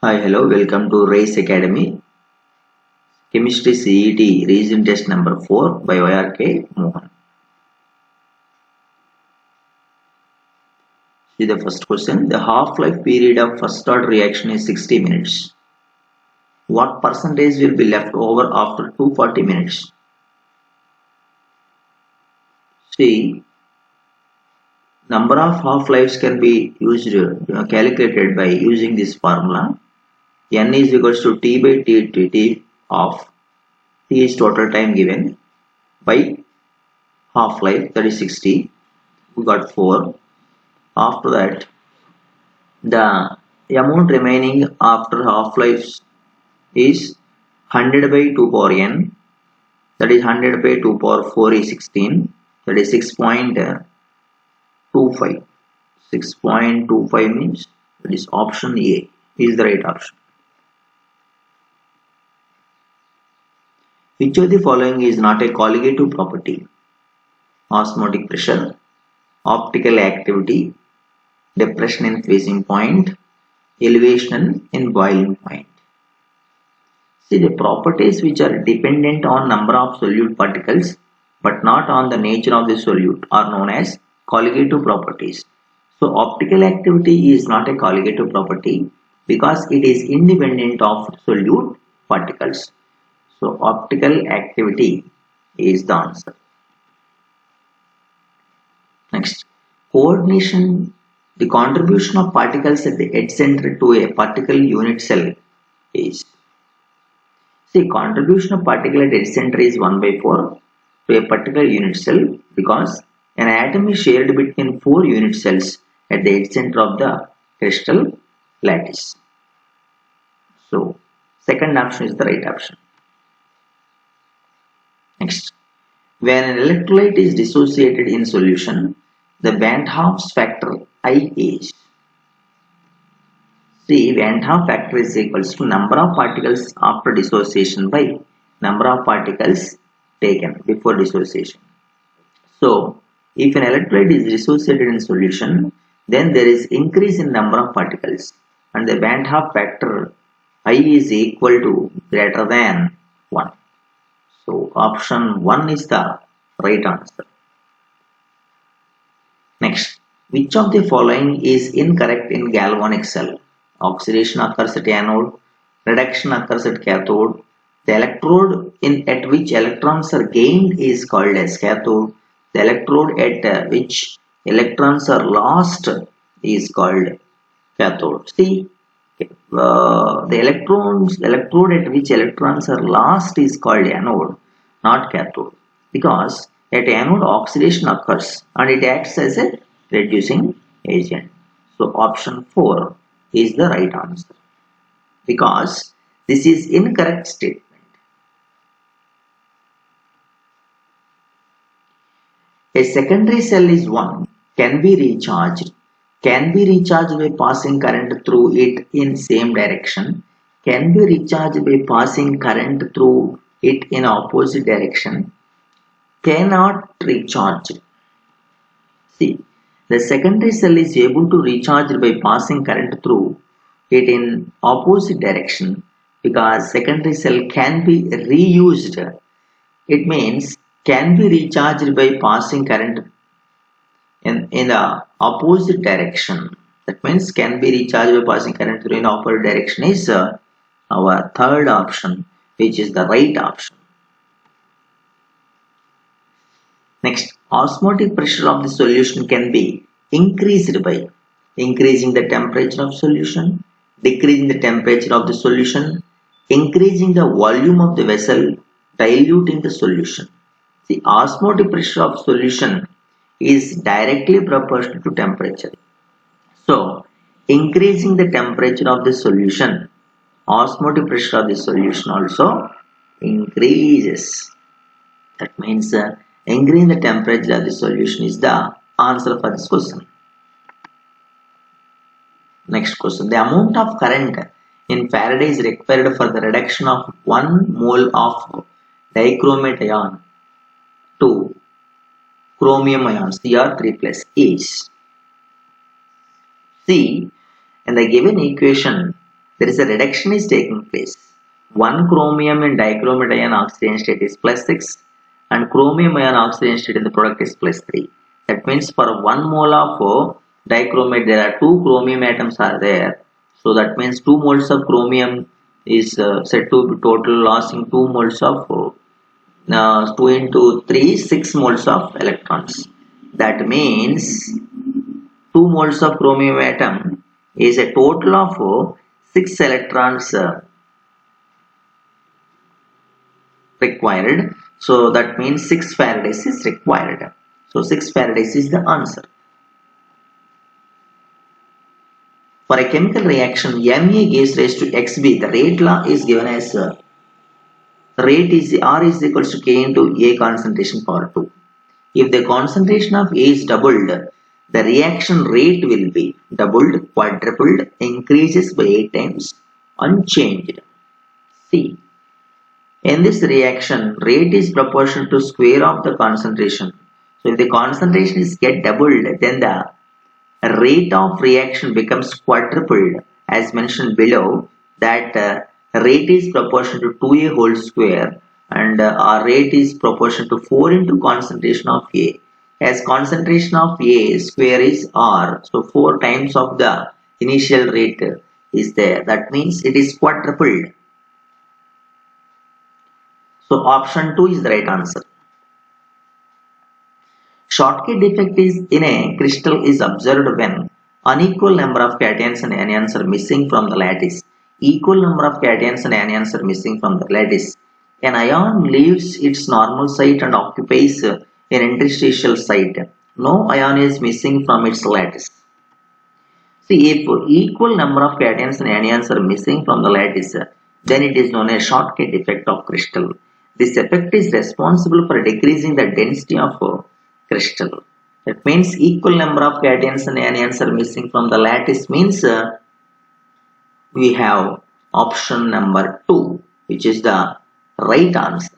Hi, hello, welcome to Race Academy. Chemistry CET Reason Test number 4 by YRK Mohan. See the first question. The half-life period of first order reaction is 60 minutes. What percentage will be left over after 240 minutes? See, number of half-lives can be used, calculated by using this formula. N is equals to T by T of T is total time given by half-life, that is 60. We got 4. After that, the amount remaining after half-life is 100 by 2 power n, that is 100 by 2 power 4 is 16, that is 6.25. 6.25 means that is option A is the right option. Which of the following is not a colligative property? Osmotic pressure, optical activity, depression in freezing point, elevation in boiling point. See, the properties which are dependent on number of solute particles but not on the nature of the solute are known as colligative properties. So optical activity is not a colligative property because it is independent of solute particles. So optical activity is the answer. Next, coordination. The contribution of particles at the edge center to a particle unit cell is. See, contribution of particle at edge center is 1 by 4 to a particular unit cell because an atom is shared between 4 unit cells at the edge center of the crystal lattice. So, second option is the right option. Next, when an electrolyte is dissociated in solution, the Van 't Hoff's factor I is. See, Van 't Hoff factor is equals to number of particles after dissociation by number of particles taken before dissociation. So, if an electrolyte is dissociated in solution, then there is increase in number of particles and the Van 't Hoff factor I is equal to greater than 1. So, option 1 is the right answer. Next, which of the following is incorrect in galvanic cell? Oxidation occurs at anode, reduction occurs at cathode, the electrode at which electrons are gained is called as cathode, the electrode at which electrons are lost is called cathode. See, the electrode at which electrons are lost is called anode, not cathode, because at anode oxidation occurs and it acts as a reducing agent. So option 4 is the right answer because this is incorrect statement. A secondary cell is one, can be recharged by passing current through it in same direction, can be recharged by passing current through it in opposite direction, cannot recharge. See, the secondary cell is able to recharge by passing current through it in opposite direction because secondary cell can be reused. It means can be recharged by passing current in the opposite direction. That means can be recharged by passing current through in opposite direction is our third option, which is the right option. Next, osmotic pressure of the solution can be increased by increasing the temperature of solution, decreasing the temperature of the solution, increasing the volume of the vessel, diluting the solution. The osmotic pressure of solution is directly proportional to temperature. So, increasing the temperature of the solution, osmotic pressure of the solution also increases. That means increasing the temperature of the solution is the answer for this question. Next question. The amount of current in Faraday is required for the reduction of 1 mole of dichromate ion to chromium ion Cr3+ is. See, in the given equation, there is a reduction is taking place. 1 chromium in dichromate ion oxidation state is +6 and chromium ion oxidation state in the product is +3. That means for 1 mole of dichromate there are 2 chromium atoms are there. So that means 2 moles of chromium is said to be total loss in 2 moles of 2 into 3 6 moles of electrons. That means 2 moles of chromium atom is a total of 6 electrons required. So that means 6 Faradays is required. So 6 Faradays is the answer. For a chemical reaction, Ma gives rise to Xb. The rate law is given as rate is R is equals to K into A concentration power 2. If the concentration of A is doubled, the reaction rate will be doubled, quadrupled, increases by 8 times, unchanged. C. In this reaction, rate is proportional to square of the concentration. So if the concentration is get doubled, then the rate of reaction becomes quadrupled. As mentioned below, that rate is proportional to 2A whole square and our rate is proportional to 4 into concentration of A. As concentration of A square is R, so 4 times of the initial rate is there. That means it is quadrupled. So option 2 is the right answer. Schottky defect is in a crystal is observed when unequal number of cations and anions are missing from the lattice. Equal number of cations and anions are missing from the lattice. An ion leaves its normal site and occupies an interstitial site. No ion is missing from its lattice. See, if equal number of cations and anions are missing from the lattice, then it is known as Schottky defect of crystal. This effect is responsible for decreasing the density of crystal. That means equal number of cations and anions are missing from the lattice means we have option number 2, which is the right answer.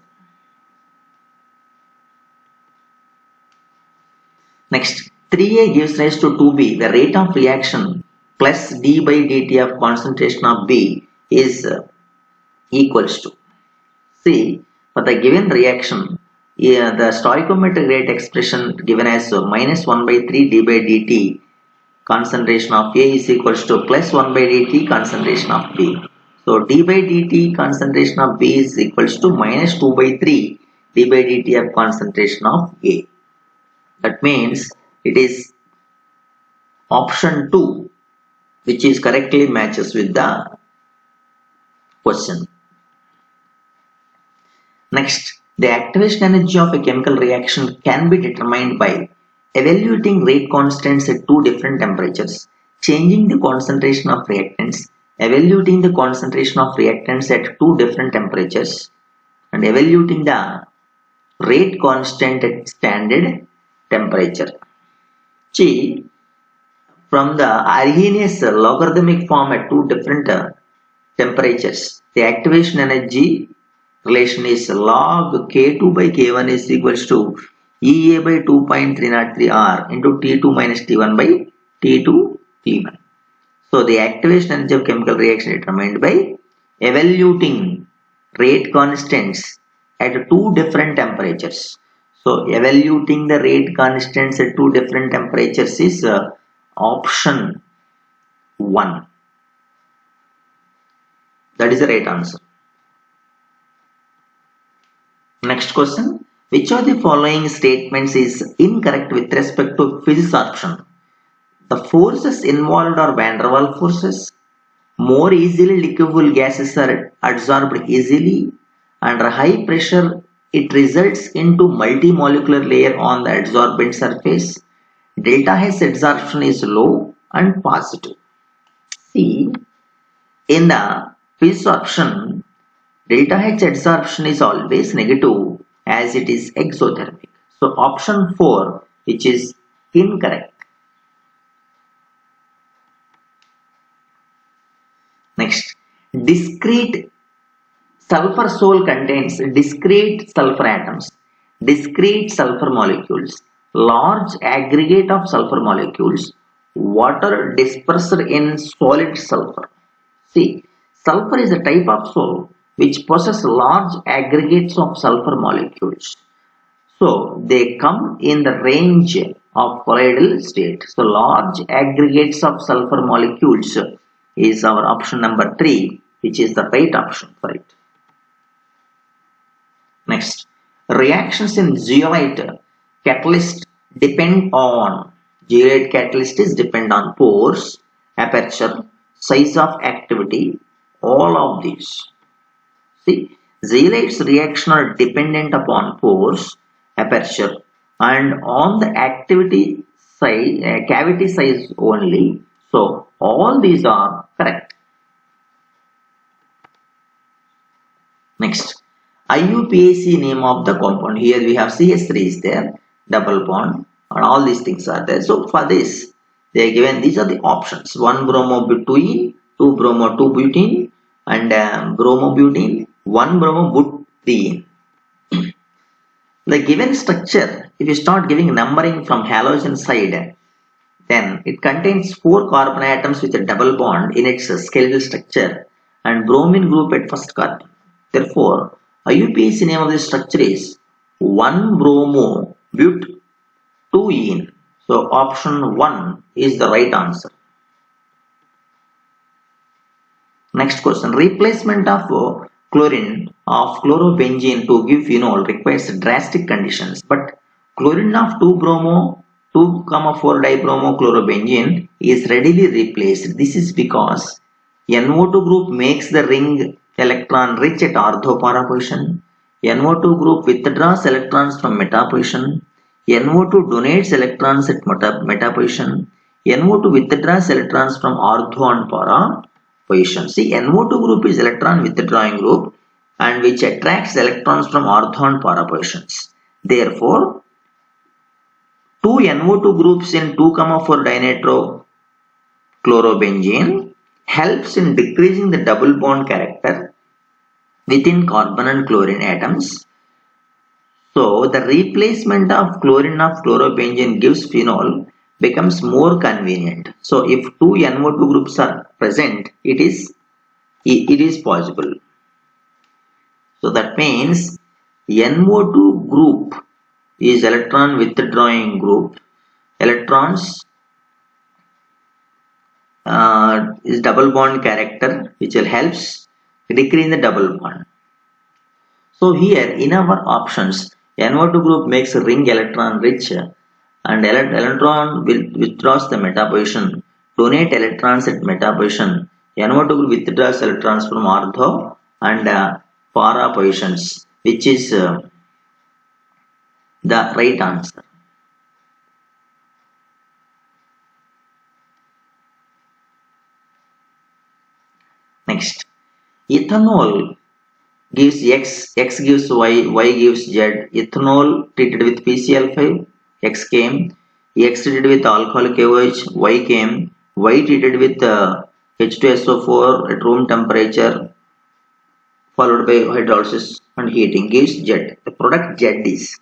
Next, 3A gives rise to 2B. The rate of reaction plus d by dt of concentration of B is equals to. See, for the given reaction, the stoichiometric rate expression given as minus 1 by 3 d by dt concentration of A is equals to plus 1 by dt concentration of B. So d by dt concentration of B is equals to minus 2 by 3 d by dt of concentration of A. That means it is option 2 which is correctly matches with the question. Next, the activation energy of a chemical reaction can be determined by evaluating rate constants at 2 different temperatures, changing the concentration of reactants, evaluating the concentration of reactants at 2 different temperatures, and evaluating the rate constant at standard temperature. See, from the Arrhenius logarithmic form at 2 different temperatures, the activation energy relation is log K2 by K1 is equals to EA by 2.303 R into T2 minus T1 by T2 T1. So the activation energy of chemical reaction is determined by evaluating rate constants at 2 different temperatures. So evaluating the rate constants at 2 different temperatures is option 1. That is the right answer. Next question. Which of the following statements is incorrect with respect to physisorption? The forces involved are van der Waals forces. More easily liquefiable gases are adsorbed easily. Under high pressure, it results into multimolecular layer on the adsorbent surface. Delta H adsorption is low and positive. See, in the physisorption, delta H adsorption is always negative as it is exothermic. So option 4, which is incorrect. Next, discrete sulfur sol contains discrete sulfur atoms, discrete sulfur molecules, large aggregate of sulfur molecules, water dispersed in solid sulfur. See, Sulfur is a type of soil which possesses large aggregates of sulfur molecules. So they come in the range of colloidal state. So large aggregates of sulfur molecules is our option number 3, which is the right option for it. Next, reactions in zeolite catalyst depend on pores, aperture, size of activity, all of these. See, zeolites reaction are dependent upon pores, aperture, and on the activity size, cavity size only. So all these are correct. Next, IUPAC name of the compound. Here we have CH3 is there, double bond, and all these things are there. So for this, they are given, these are the options: 1 bromobutene, 2 bromo 2 butene, and bromobutene, 1 bromobutene. The given structure, if you start giving numbering from halogen side, then it contains 4 carbon atoms with a double bond in its skeletal structure and bromine group at first carbon. Therefore, IUPAC name of this structure is 1 bromo but 2 ene. So option 1 is the right answer. Next question, replacement of chlorine of chlorobenzene to give phenol requires drastic conditions, but chlorine of 2 bromo 2,4 dibromo chlorobenzene is readily replaced. This is because NO2 group makes the ring electron rich at ortho para position. NO2 group withdraws electrons from meta position. NO2 donates electrons at meta position. NO2 withdraws electrons from ortho and para position. See, NO2 group is electron withdrawing group and which attracts electrons from ortho and para positions. Therefore, 2 NO2 groups in 2,4 dinitrochlorobenzene helps in decreasing the double bond character within carbon and chlorine atoms. So the replacement of chlorine of chlorobenzene gives phenol becomes more convenient. So if 2 NO2 groups are present, it is possible. So that means NO2 group is electron withdrawing group. Electrons is double bond character which will helps decrease the double bond. So here in our options, NO2 group makes a ring electron rich and electron will withdraws the meta position, donate electrons at meta position. NO2 group withdraws electrons from ortho and para positions, which is the right answer. Next, ethanol gives X, X gives Y, Y gives Z. Ethanol treated with PCl5, X came. X treated with alcoholic OH, Y came. Y treated with H2SO4 at room temperature followed by hydrolysis and heating gives Z. The product Z is.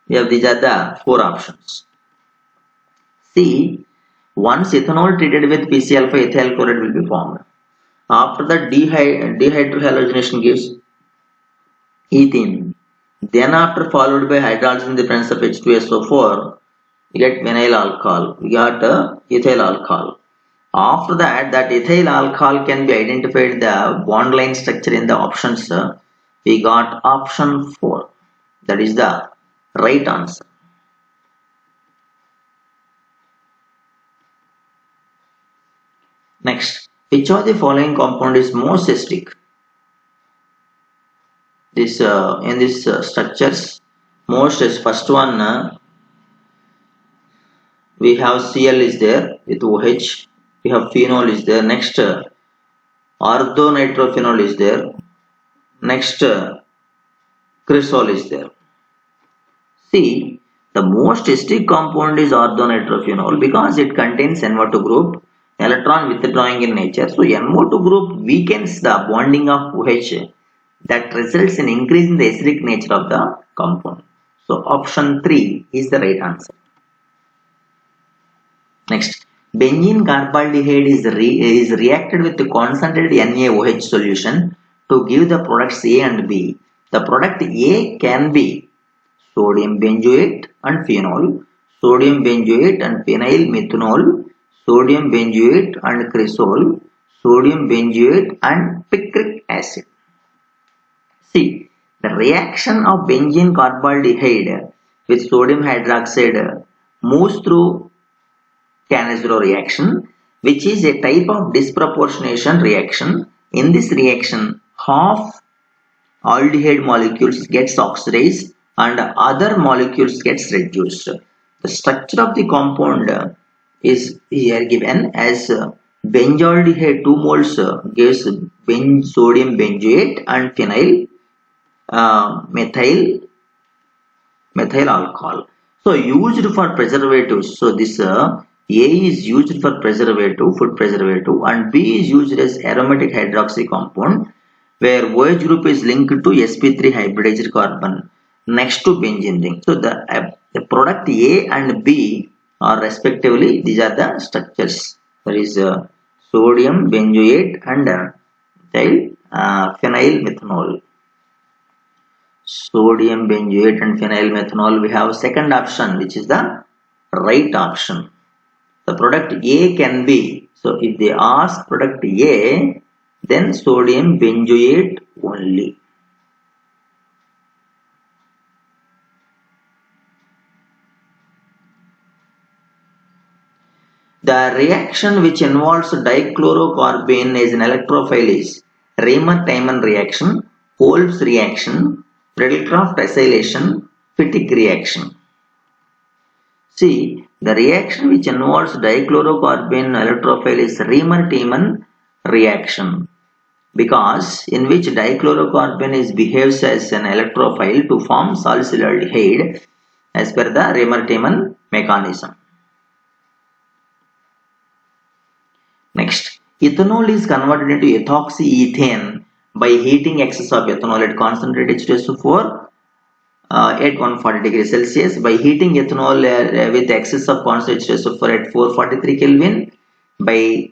These are the 4 options. See, once ethanol treated with PCl5, ethyl chloride will be formed. After that, dehydrohalogenation gives ethene. Then after followed by hydrolysis in the presence of H2SO4, we get vinyl alcohol. We got ethyl alcohol. After that ethyl alcohol can be identified the bond line structure in the options. We got option 4. That is the right answer. Next, which of the following compound is most acidic? This in this structures, most is first one. We have Cl is there with OH. We have phenol is there. Next, orthonitrophenol is there. Next, cresol is there. See, the most acidic compound is orthonitrophenol because it contains NO2 group, electron withdrawing in nature. So NO2 group weakens the bonding of OH. That results in increasing the acidic nature of the compound. So option 3 is the right answer. Next, Benzene carbaldehyde is reacted with the concentrated NaOH solution to give the products A and B. The product A can be sodium benzoate and phenol, sodium benzoate and phenyl methanol, sodium benzoate and cresol, sodium benzoate and picric acid. See, the reaction of benzene carbaldehyde with sodium hydroxide moves through Cannizzaro reaction, which is a type of disproportionation reaction. In this reaction, half aldehyde molecules gets oxidized and other molecules gets reduced. The structure of the compound is here given as benzaldehyde 2 moles gives sodium benzoate and phenyl methyl alcohol. So used for preservatives. So this A is used for preservative, food preservative, and B is used as aromatic hydroxy compound, where OH group is linked to sp3 hybridized carbon next to benzene ring. So the product A and B are respectively, these are the structures. There is sodium benzoate and phenyl methanol. Sodium benzoate and phenyl methanol. We have second option, which is the right option. The product A can be, so if they ask product A, then sodium benzoate only. The reaction which involves dichlorocarbene as an electrophile is Raymer-Tiemann reaction, Kolb's reaction, Friedel-Crafts acylation, Fittig reaction. See, the reaction which involves dichlorocarbene electrophile is Raymer-Tiemann reaction, because in which dichlorocarbene behaves as an electrophile to form salicylaldehyde as per the Raymer-Tiemann mechanism. Next, ethanol is converted into ethoxyethane by heating excess of ethanol at concentrate H2SO4 at 140 degrees Celsius. By heating ethanol with excess of concentrate H2SO4 at 443 Kelvin, by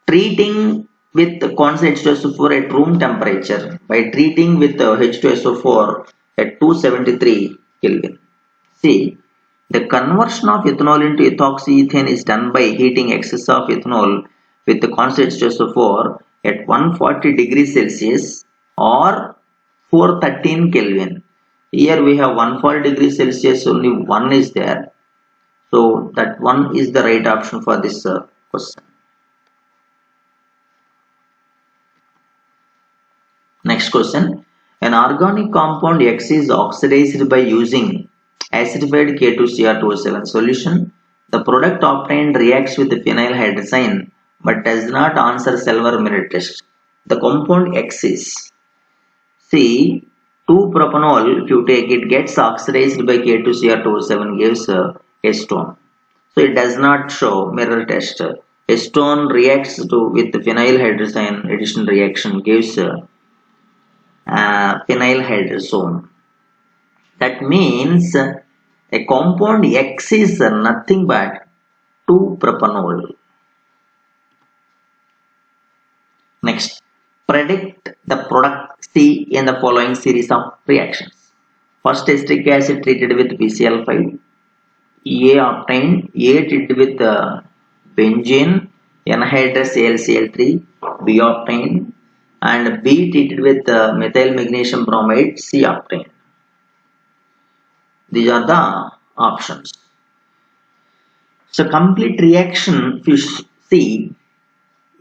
treating with concentrate H2SO4 at room temperature, by treating with H2SO4 at 273 Kelvin. See, the conversion of ethanol into ethoxyethane is done by heating excess of ethanol with the concentrate H2SO4 at 140 degrees Celsius or 413 Kelvin. Here we have 140 degrees Celsius, only one is there. So that one is the right option for this question. Next question. An organic compound X is oxidized by using acidified K2Cr2O7 solution. The product obtained reacts with the phenyl hydrazine but does not answer silver mirror test. The compound X is, see, 2-propanol, if you take it, gets oxidized by K2Cr2O7, gives acetone. So it does not show mirror test. Acetone reacts with the phenyl hydrazine addition reaction, gives phenyl hydrazone. That means a compound X is nothing but 2-propanol. Next, predict the product C in the following series of reactions. First, acetic acid treated with PCl5, A obtained, A treated with benzene, anhydrous AlCl3, B obtained, and B treated with methyl magnesium bromide, C obtained. These are the options. So, complete reaction, if you see,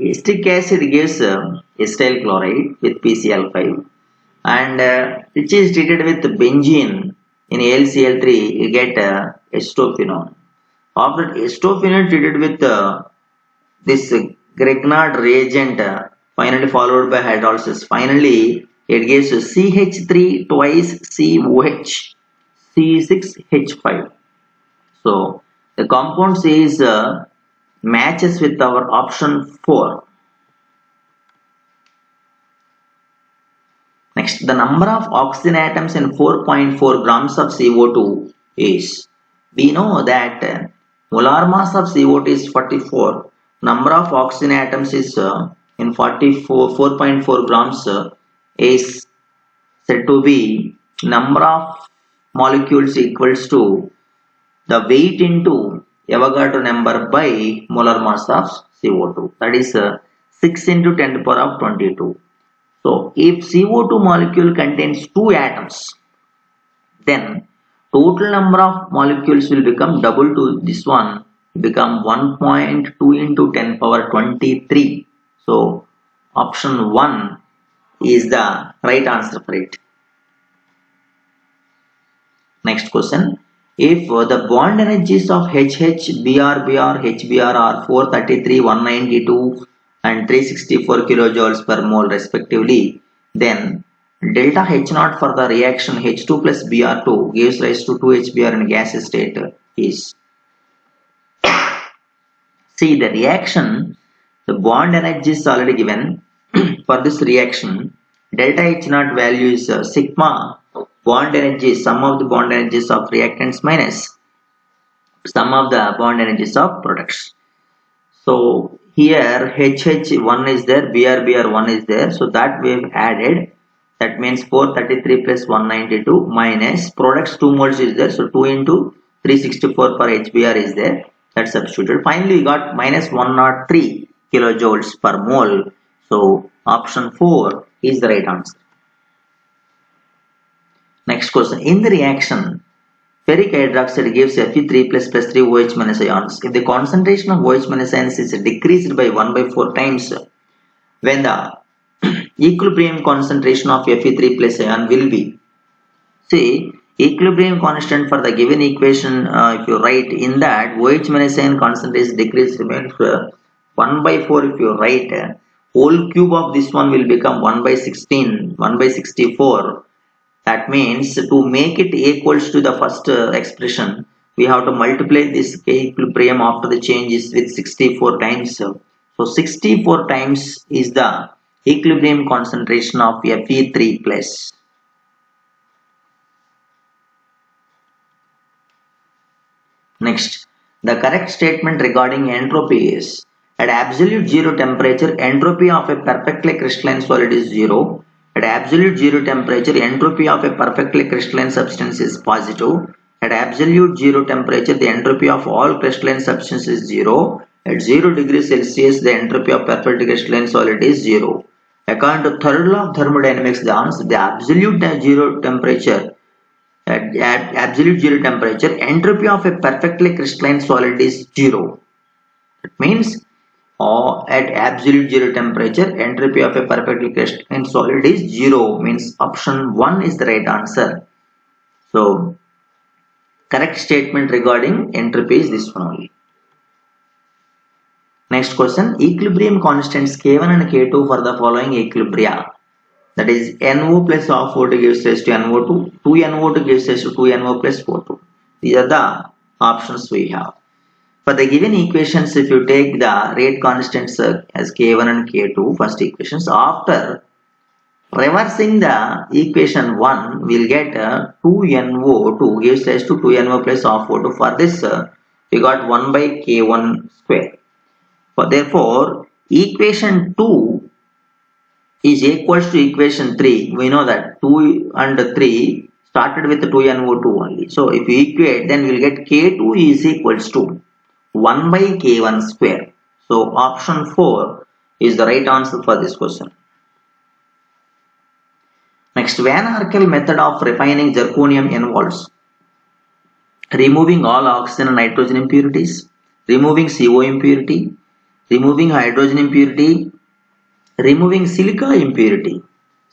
acetic acid gives acetyl chloride with PCl5, and which is treated with benzene in AlCl3, you get acetophenone. After acetophenone treated with this Grignard reagent, finally followed by hydrolysis, finally it gives CH3 twice COH, C6H5. So the compound C is matches with our option 4. Next, the number of oxygen atoms in 4.4 grams of CO2 is, we know that Molar mass of CO2 is 44. Number of oxygen atoms is in 4.4 grams is said to be number of molecules equals to the weight into Avogadro number by molar mass of CO2. That is 6 into 10 to the power of 22. So if CO2 molecule contains 2 atoms, then total number of molecules will become double to this one, become 1.2 into 10 power 23. So option 1 is the right answer for it. Next question. If the bond energies of HH, BR, BR, HBr are 433, 192 and 364 kilojoules per mole respectively, then delta H naught for the reaction H2 plus Br2 gives rise to 2HBr in gas state is. See the reaction, the bond energy is already given. For this reaction, delta H naught value is sigma bond energy, sum of the bond energies of reactants minus sum of the bond energies of products. So here HH1 is there, BR1 is there, so that we have added. That means 433 plus 192 minus products 2 moles is there, so 2 into 364 for HBr is there. That's substituted. Finally, we got minus 103 kilojoules per mole. So option 4 is the right answer. Next question. In the reaction, ferric hydroxide gives Fe3 plus 3 OH minus ions. If the concentration of OH minus ions is decreased by 1 by 4 times, when the equilibrium concentration of Fe3 plus ion will be. See, equilibrium constant for the given equation, if you write in that OH minus ion concentration decreased remains 1 by 4 if you write, whole cube of this one will become 1 by 16, 1 by 64. That means to make it equals to the first expression, we have to multiply this equilibrium after the changes with 64 times. So 64 times is the equilibrium concentration of Fe3 plus. Next, the correct statement regarding entropy is at absolute zero temperature, entropy of a perfectly crystalline solid is zero. At absolute zero temperature, entropy of a perfectly crystalline substance is positive. At absolute zero temperature, the entropy of all crystalline substances is zero. At 0 degrees Celsius, the entropy of perfectly crystalline solid is zero. According to third law of thermodynamics, the absolute zero temperature, at absolute zero temperature, entropy of a perfectly crystalline solid is zero. It means at absolute zero temperature, entropy of a perfectly crystalline solid is zero, means option 1 is the right answer. So correct statement regarding entropy is this one only. Next question, equilibrium constants K1 and K2 for the following equilibria. That is NO plus of O2 gives rise to NO2, 2NO2 gives rise to 2NO plus O2. These are the options we have. For the given equations, if you take the rate constants as K1 and K2, first equations, after reversing the equation 1, we will get 2NO2 gives rise to 2NO plus of O2. For this, we got 1 by K1 square. Therefore, equation 2 is equals to equation 3. We know that 2 and 3 started with 2NO2 only. So, if you equate, then we will get K2 is equals to 1 by K1 square. So option 4 is the right answer for this question. Next, Van Arkel method of refining zirconium involves removing all oxygen and nitrogen impurities, removing CO impurity, removing hydrogen impurity, removing silica impurity.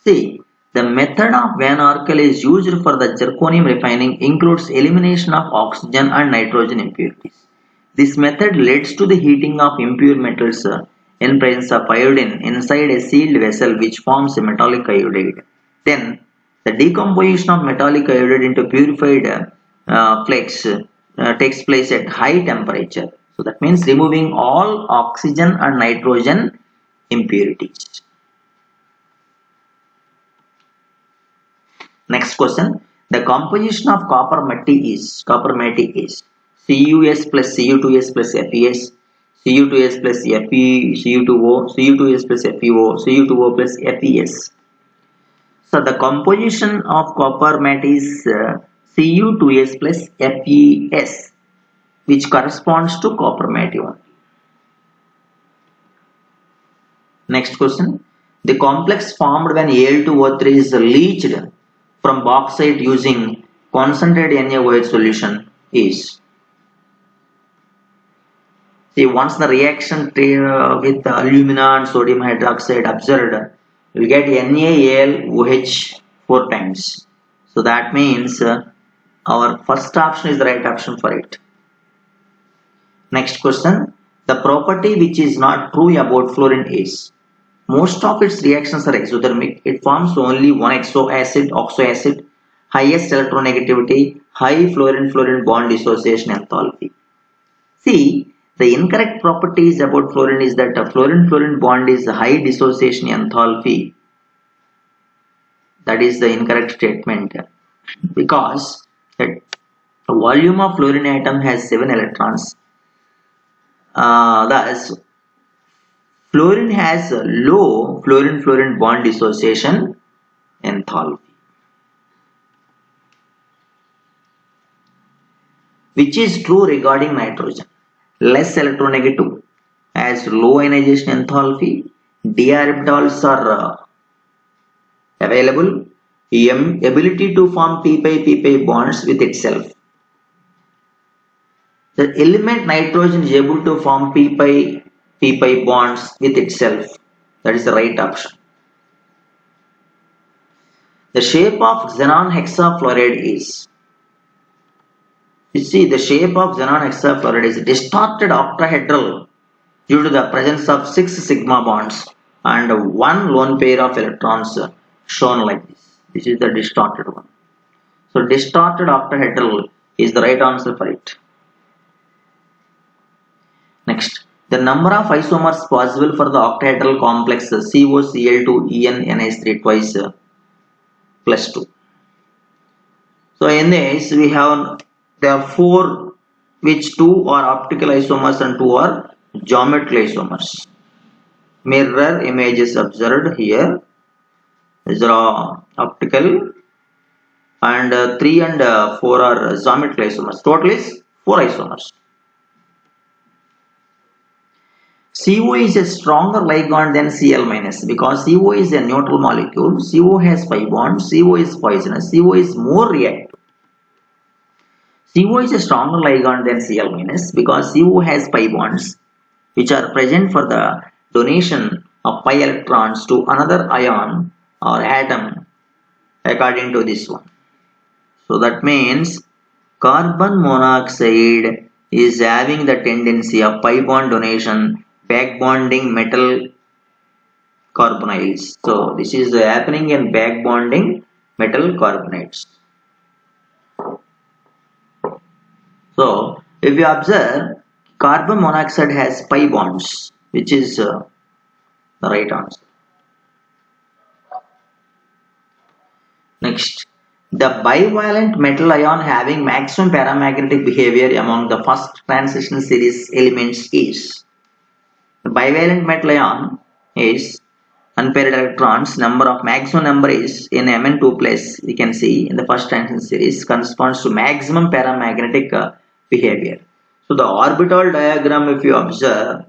See, the method of Van Arkel is used for the zirconium refining includes elimination of oxygen and nitrogen impurities. This method leads to the heating of impure metals in presence of iodine inside a sealed vessel which forms a metallic iodide. Then the decomposition of metallic iodide into purified flakes takes place at high temperature. So that means removing all oxygen and nitrogen impurities. Next question. The composition of copper matte is CuS plus Cu2s plus FeS, Cu2s plus Fe, Cu2O, Cu2s plus FeO, Cu2O plus FeS. So the composition of copper matte is Cu2s plus FeS, which corresponds to copper matte ion. Next question. The complex formed when Al2O3 is leached from bauxite using concentrated NaOH solution is. See, once the reaction with alumina and sodium hydroxide observed, you will get NaAlOH 4 times. So that means our first option is the right option for it. Next question. The property which is not true about fluorine is. Most of its reactions are exothermic. It forms only one oxoacid, highest electronegativity, high fluorine-fluorine bond dissociation enthalpy. See, the incorrect properties about fluorine is that a fluorine-fluorine bond is high dissociation enthalpy. That is the incorrect statement because the volume of fluorine atom has 7 electrons. Thus, fluorine has a low fluorine-fluorine bond dissociation enthalpy, which is true regarding nitrogen. Less electronegative, has low ionization enthalpy, d-orbitals are available, ability to form p-pi bonds with itself. The element nitrogen is able to form p-pi bonds with itself. That is the right option. The shape of xenon hexafluoride is. You see, the shape of xenon hexafluoride is distorted octahedral due to the presence of 6 sigma bonds and 1 lone pair of electrons shown like this. This is the distorted one. So, distorted octahedral is the right answer for it. Next, the number of isomers possible for the octahedral complex COCl2EnNH3 twice plus 2. So, in this we have there are 4 which 2 are optical isomers and 2 are geometrical isomers. Mirror images observed here. These are optical and 3 and 4 are geometrical isomers. Total is 4 isomers. CO is a stronger ligand than Cl- because CO is a neutral molecule. CO has pi bonds. CO is poisonous. CO is more reactive. CO is a stronger ligand than Cl- because CO has pi bonds which are present for the donation of pi electrons to another ion or atom according to this one. So that means carbon monoxide is having the tendency of pi bond donation back bonding metal carbonyls. So this is happening in back bonding metal carbonates. So if you observe, carbon monoxide has pi bonds, which is the right answer. Next, the bivalent metal ion having maximum paramagnetic behavior among the first transition series elements is. The bivalent metal ion is unpaired electrons, maximum number is in Mn2 plus, we can see in the first transition series corresponds to maximum paramagnetic behavior. So the orbital diagram, if you observe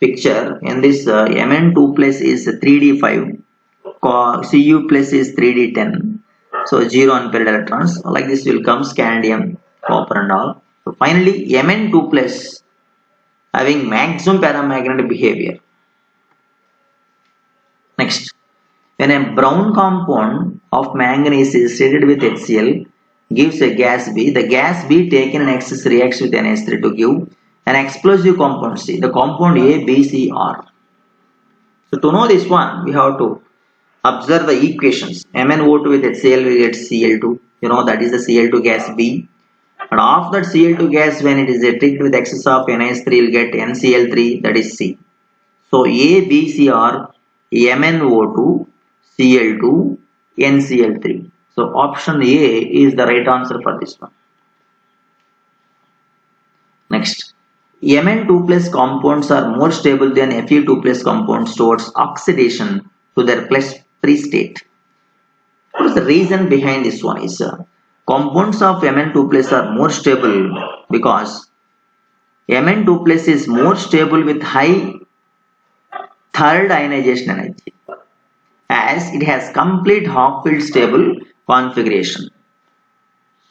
picture in this Mn2 plus is 3d5, Cu plus is 3d10, so 0 unpaired electrons. Like this will come scandium, copper and all. So finally Mn2 plus having maximum paramagnetic behavior. Next, when a brown compound of manganese is treated with HCl gives a gas B, the gas B taken in excess reacts with NH3 to give an explosive compound C. The compound A, B, C, R. So to know this one, we have to observe the equations. MnO2 with HCl will get Cl2. You know that is the Cl2 gas B. And of that Cl2 gas, when it is treated with excess of NH3, will get NCl3, that is C. So A, B, C are MnO2, Cl2, NCl3. So option A is the right answer for this one. Next, Mn2 plus compounds are more stable than Fe2 plus compounds towards oxidation to their plus free state. What is the reason behind this one is compounds of Mn2 plus are more stable because Mn2 plus is more stable with high third ionization energy as it has complete half-filled stable configuration.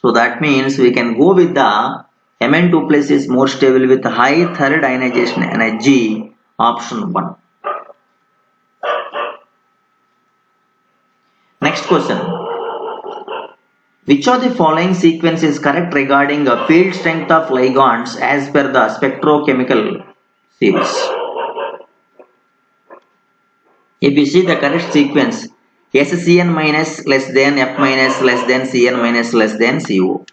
So that means we can go with the Mn2 plus is more stable with high third ionization energy, option 1. Next question. Which of the following sequence is correct regarding a field strength of ligands as per the spectrochemical series? If you see the correct sequence, SCN minus less than F minus less than Cn minus less than CO.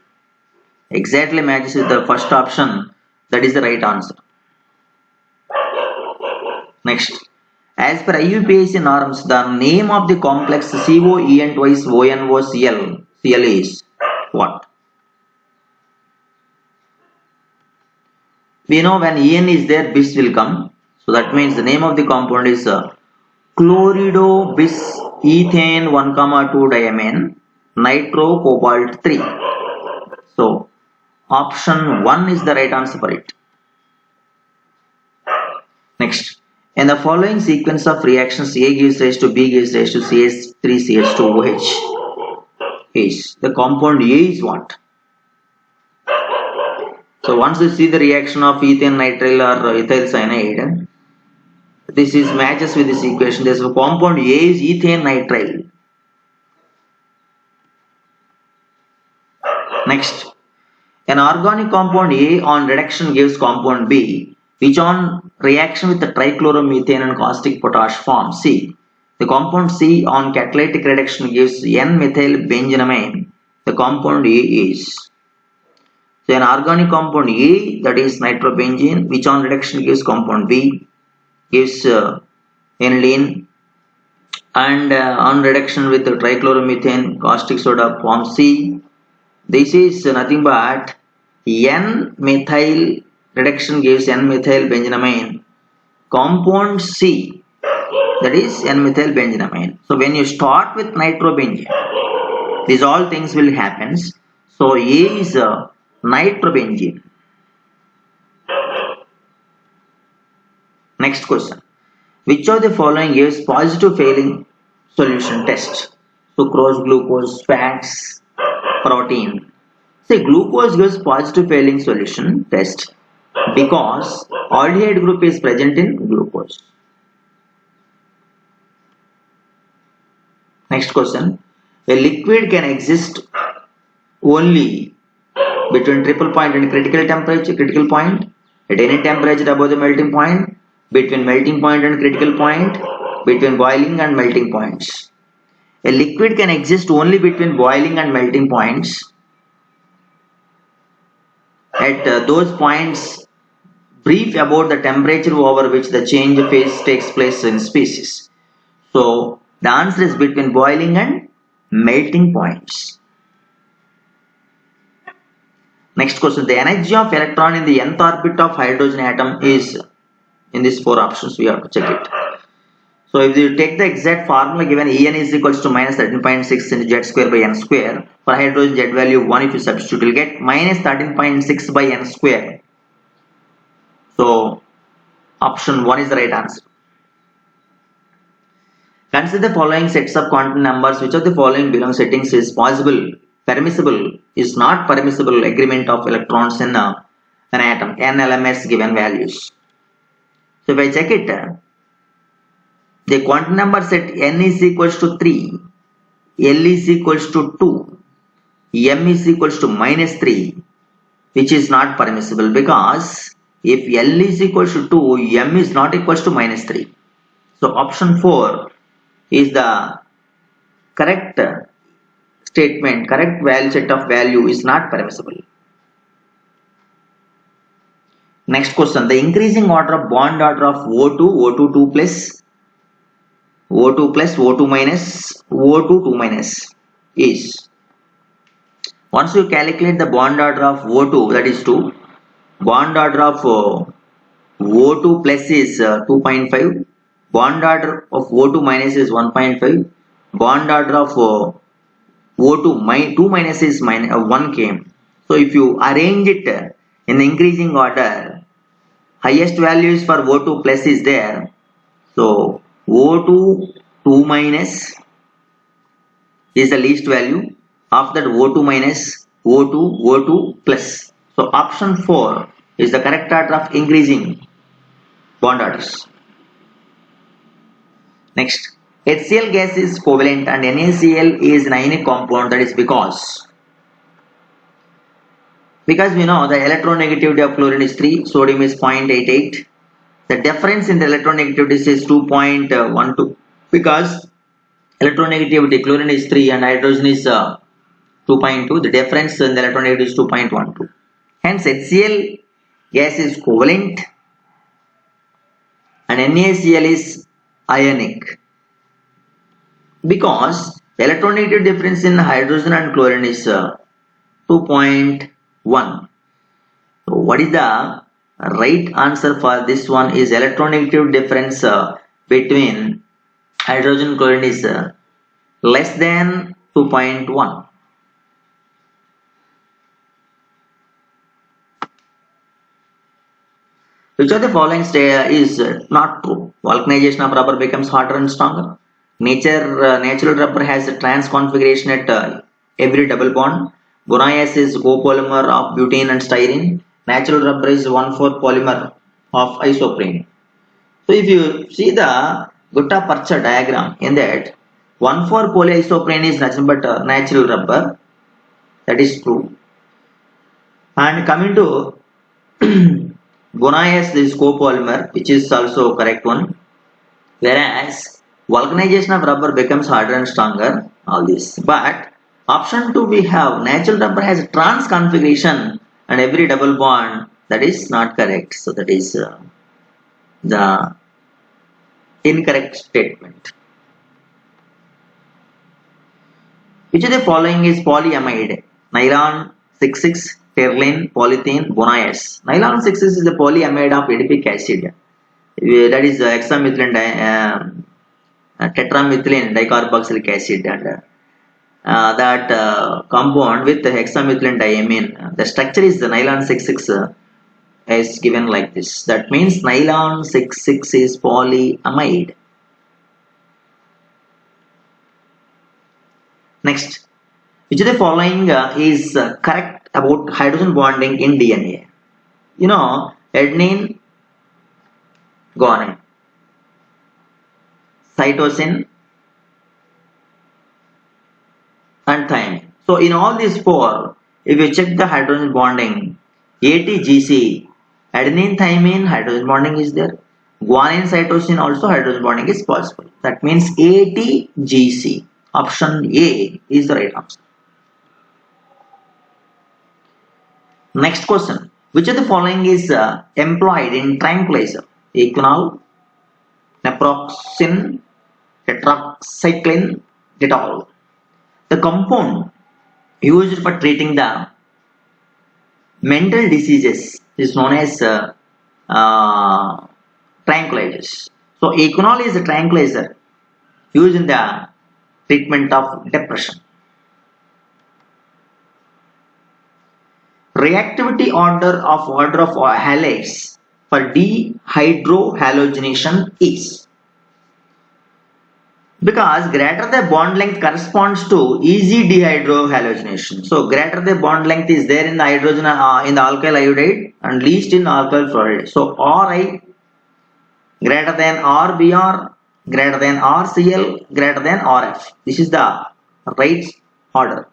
Exactly matches with the first option. That is the right answer. Next. As per IUPAC norms, the name of the complex COEN twice ONOCl is what? We know when En is there, bis will come. So that means the name of the compound is chlorido bis ethane 1,2 diamine nitro cobalt 3. So option 1 is the right answer for it. Next. In the following sequence of reactions, A gives rise to B gives rise to CH3CH2OH. The compound A is what? So once you see the reaction of ethane nitrile or ethyl cyanide, this is matches with this equation. This compound A is ethane nitrile. Next, an organic compound A on reduction gives compound B, which on reaction with the trichloromethane and caustic potash forms C. The compound C on catalytic reduction gives N-methyl benzenamine. The compound A is. So an organic compound A, that is nitrobenzene, which on reduction gives compound B, gives aniline, and on reduction with the trichloromethane, caustic soda forms C. This is nothing but N-methyl reduction gives N-methyl benzenamine. Compound C, that is N-methyl benzenamine. So when you start with nitrobenzene, these all things will happen. So A is nitrobenzene. Next question. Which of the following gives positive failing solution test? Sucrose, glucose, fats, protein. Say glucose gives positive failing solution test because aldehyde group is present in glucose. Next question. A liquid can exist only between triple point and critical point, at any temperature above the melting point, between melting point and critical point, between boiling and melting points. A liquid can exist only between boiling and melting points. At those points, brief about the temperature over which the change phase takes place in species. So the answer is between boiling and melting points. Next question. The energy of electron in the nth orbit of hydrogen atom is, in these 4 options we have to check it. So if you take the exact formula given, En is equals to minus 13.6 into Z square by N square. For hydrogen Z value 1, if you substitute, you will get minus 13.6 by N square. So option 1 is the right answer. Consider the following sets of quantum numbers. Which of the following below settings is possible, permissible, is not permissible agreement of electrons in an atom? N LMS given values. So if I check it, the quantum number set N is equals to 3, L is equals to 2, M is equals to minus 3, which is not permissible because if L is equals to 2, M is not equals to minus 3. So option 4 is the correct statement, correct value set of value is not permissible. Next question. The increasing order of bond order of O2, O2 plus, O2 plus, O2 minus, O2 2 minus is. Once you calculate the bond order of O2, that is 2, Bond order of O2 plus is 2.5. Bond order of O2 minus is 1.5. Bond order of O2 2 minus is 1 km. So if you arrange it in increasing order, highest values for O2 plus is there. So O2 2 minus is the least value. After that O2 minus O2 O2 plus. So option 4 is the correct order of increasing bond orders. Next, HCl gas is covalent and NaCl is an ionic compound. That is because we know the electronegativity of chlorine is 3, sodium is 0.88. The difference in the electronegativity is 2.12 because electronegativity chlorine is 3 and hydrogen is 2.2. The difference in the electronegativity is 2.12. Hence HCl gas is covalent and NaCl is ionic because electronegative difference in hydrogen and chlorine is 2.1. So what is the right answer for this one is electronegative difference between hydrogen and chlorine is less than 2.1. Which of the following is not true? Vulcanization of rubber becomes harder and stronger. Natural rubber has a trans configuration at every double bond. Boron-S is copolymer of butane and styrene. Natural rubber is 1,4 polymer of isoprene. So if you see the Gutta-Parcha diagram, in that 1,4 polyisoprene is nothing but natural rubber. That is true. And coming to Boron-S is copolymer, which is also correct one. Whereas vulcanization of rubber becomes harder and stronger. All this, but option 2 we have natural rubber has a trans configuration and every double bond. That is not correct. So that is the incorrect statement. Which of the following is polyamide? Nylon 6,6, terylene, polythene, Boron-S. Nylon 6,6 is the polyamide of adipic acid. That is hexamethylene tetramethylene dicarboxylic acid, and that compound with hexamethylene diamine. The structure is the nylon 6,6 is given like this. That means nylon 6,6 is polyamide. Next, which of the following is correct about hydrogen bonding in DNA? Adenine, guanine, cytosine, and thymine. So in all these 4, if you check the hydrogen bonding, ATGC, adenine, thymine, hydrogen bonding is there. Guanine, cytosine also hydrogen bonding is possible. That means ATGC. Option A is the right answer. Next question. Which of the following is employed in tranquilizer? Equinol, naproxen, tetracycline, Dettol. The compound used for treating the mental diseases is known as tranquilizers. So Equinol is a tranquilizer used in the treatment of depression. Reactivity order of halides for dehydrohalogenation is, because greater the bond length corresponds to easy dehydrohalogenation. So greater the bond length is there in the hydrogen in the alkyl iodide and least in alkyl fluoride. So Ri greater than RBr greater than RCl greater than RF. This is the right order.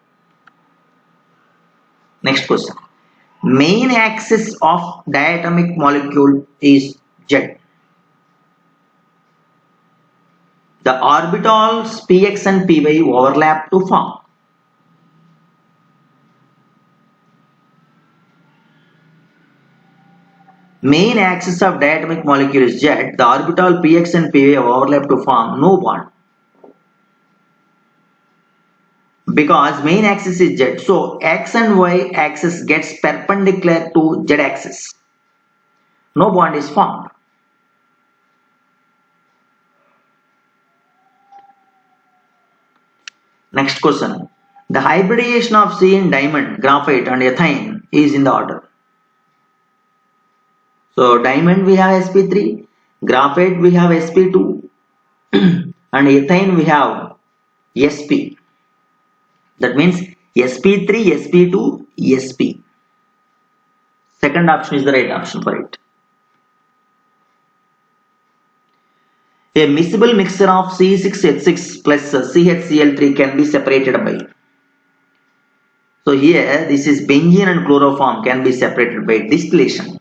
Next question. Main axis of diatomic molecule is Z. The orbitals px and py overlap to form. Main axis of diatomic molecule is Z. The orbital px and py overlap to form no bond. Because main axis is Z, so x and y axis gets perpendicular to Z axis. no bond is formed. Next question. The hybridization of C in diamond, graphite and ethine is in the order. So diamond we have sp3, graphite we have sp2 and ethine we have sp. That means sp3, sp2, sp. Second option is the right option for it. A miscible mixture of C6H6 plus CHCl3 can be separated by. So here this is benzene and chloroform can be separated by distillation.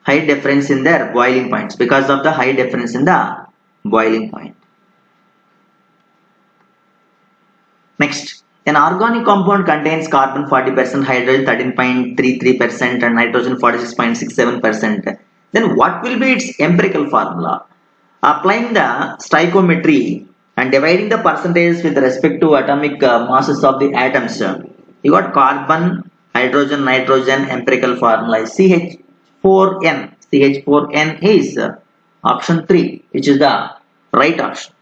High difference in their boiling points, because of the high difference in the boiling point. Next, an organic compound contains carbon 40%, hydrogen 13.33% and nitrogen 46.67%. Then what will be its empirical formula? Applying the stoichiometry and dividing the percentages with respect to atomic masses of the atoms, you got carbon, hydrogen, nitrogen. Empirical formula is CH4N. CH4N is option 3, which is the right option.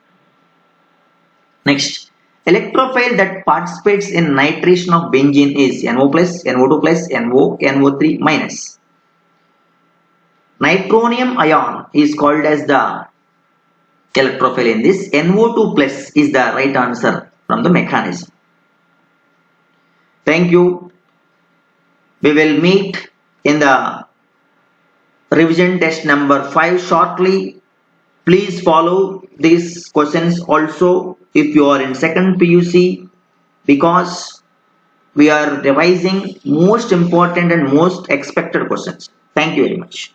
Next, electrophile that participates in nitration of benzene is NO plus, NO2 plus, NO, NO3 minus. Nitronium ion is called as the electrophile in this. NO2 plus is the right answer from the mechanism. Thank you. We will meet in the revision test number 5 shortly. Please follow these questions also if you are in second PUC, because we are revising most important and most expected questions. Thank you very much.